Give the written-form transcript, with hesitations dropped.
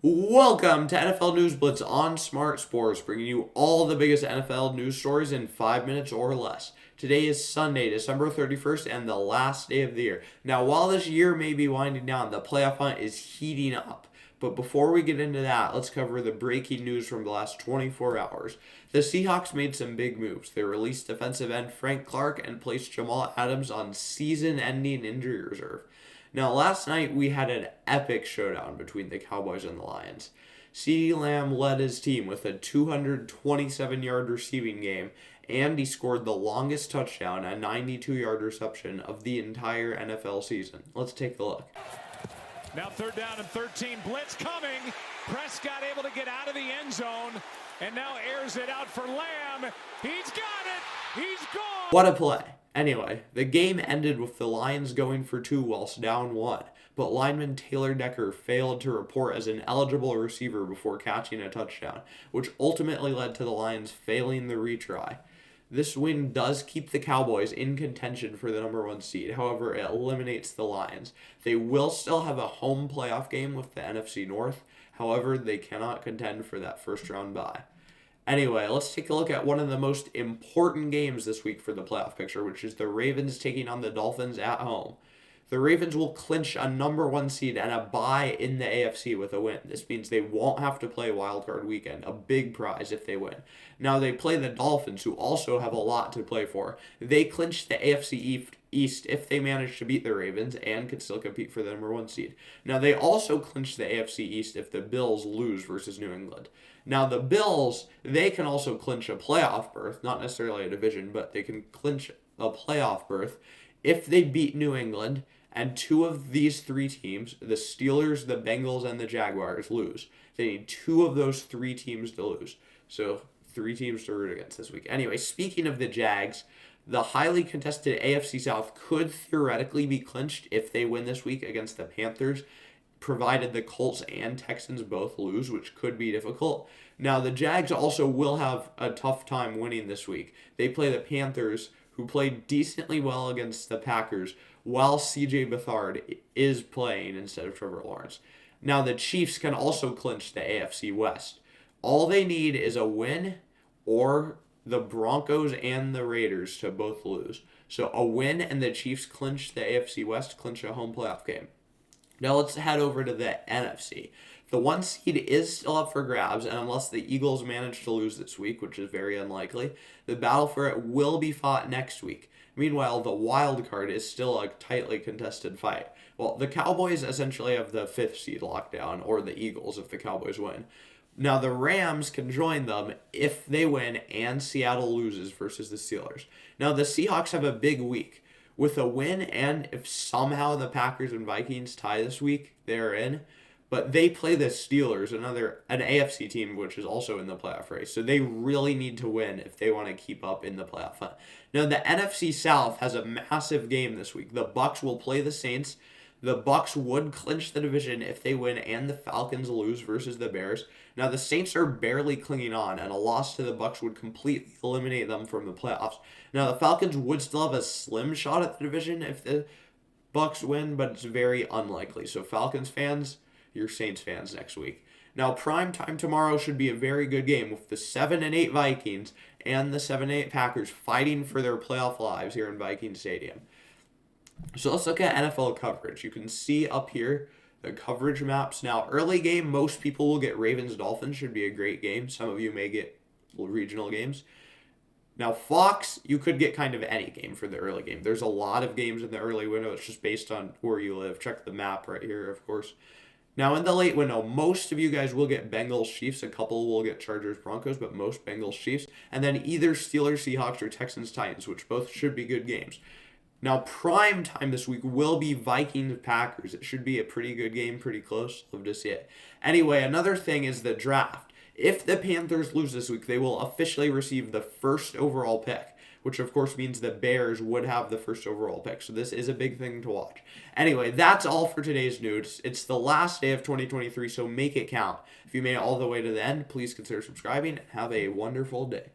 Welcome to NFL News Blitz on Smart Sports, bringing you all the biggest NFL news stories in 5 minutes or less. Today is Sunday, December 31st, and the last day of the year. Now, while this year may be winding down, the playoff hunt is heating up. But before we get into that, let's cover the breaking news from the last 24 hours. The Seahawks made some big moves. They released defensive end Frank Clark and placed Jamal Adams on season-ending injury reserve. Now, last night we had an epic showdown between the Cowboys and the Lions. CeeDee Lamb led his team with a 227-yard receiving game, and he scored the longest touchdown, a 92-yard reception, of the entire NFL season. Let's take a look. Now 3rd down and 13, Blitz coming. Prescott able to get out of the end zone, and now airs it out for Lamb. He's got it. He's gone. What a play. Anyway, the game ended with the Lions going for 2 whilst down 1, but lineman Taylor Decker failed to report as an eligible receiver before catching a touchdown, which ultimately led to the Lions failing the retry. This win does keep the Cowboys in contention for the number 1 seed. However, it eliminates the Lions. They will still have a home playoff game with the NFC North. However, they cannot contend for that first round bye. Anyway, let's take a look at one of the most important games this week for the playoff picture, which is the Ravens taking on the Dolphins at home. The Ravens will clinch a number 1 seed and a bye in the AFC with a win. This means they won't have to play wildcard weekend, a big prize if they win. Now, they play the Dolphins, who also have a lot to play for. They clinch the AFC East if they manage to beat the Ravens and can still compete for the number 1 seed. Now, they also clinch the AFC East if the Bills lose versus New England. Now, the Bills, they can also clinch a playoff berth, not necessarily a division, but they can clinch a playoff berth if they beat New England and 2 of these 3 teams, the Steelers, the Bengals, and the Jaguars, lose. They need 2 of those 3 teams to lose. So 3 teams to root against this week. Anyway, speaking of the Jags, the highly contested AFC South could theoretically be clinched if they win this week against the Panthers, provided the Colts and Texans both lose, which could be difficult. Now, the Jags also will have a tough time winning this week. They play the Panthers, who played decently well against the Packers, while C.J. Beathard is playing instead of Trevor Lawrence. Now, the Chiefs can also clinch the AFC West. All they need is a win or the Broncos and the Raiders to both lose. So a win and the Chiefs clinch the AFC West, clinch a home playoff game. Now let's head over to the NFC. The 1 seed is still up for grabs, and unless the Eagles manage to lose this week, which is very unlikely, the battle for it will be fought next week. Meanwhile, the wild card is still a tightly contested fight. Well, the Cowboys essentially have the 5th seed locked down, or the Eagles if the Cowboys win. Now, the Rams can join them if they win and Seattle loses versus the Steelers. Now, the Seahawks have a big week. With a win, and if somehow the Packers and Vikings tie this week, they're in. But they play the Steelers, an AFC team, which is also in the playoff race. So they really need to win if they want to keep up in the playoff hunt. Now, the NFC South has a massive game this week. The Bucs will play the Saints. The Bucs would clinch the division if they win and the Falcons lose versus the Bears. Now, the Saints are barely clinging on, and a loss to the Bucs would completely eliminate them from the playoffs. Now, the Falcons would still have a slim shot at the division if the Bucs win, but it's very unlikely. So, Falcons fans, you're Saints fans next week. Now, prime time tomorrow should be a very good game with the 7-8 Vikings and the 7-8 Packers fighting for their playoff lives here in Viking Stadium. So let's look at NFL coverage. You can see up here the coverage maps. Now, early game, most people will get Ravens-Dolphins. Should be a great game. Some of you may get regional games. Now, Fox, you could get kind of any game for the early game. There's a lot of games in the early window. It's just based on where you live. Check the map right here, of course. Now, in the late window, most of you guys will get Bengals-Chiefs. A couple will get Chargers-Broncos, but most Bengals-Chiefs. And then either Steelers-Seahawks or Texans-Titans, which both should be good games. Now, prime time this week will be Vikings-Packers. It should be a pretty good game, pretty close. Love to see it. Anyway, another thing is the draft. If the Panthers lose this week, they will officially receive the 1st overall pick, which of course means the Bears would have the 1st overall pick. So this is a big thing to watch. Anyway, that's all for today's news. It's the last day of 2023, so make it count. If you made it all the way to the end, please consider subscribing and have a wonderful day.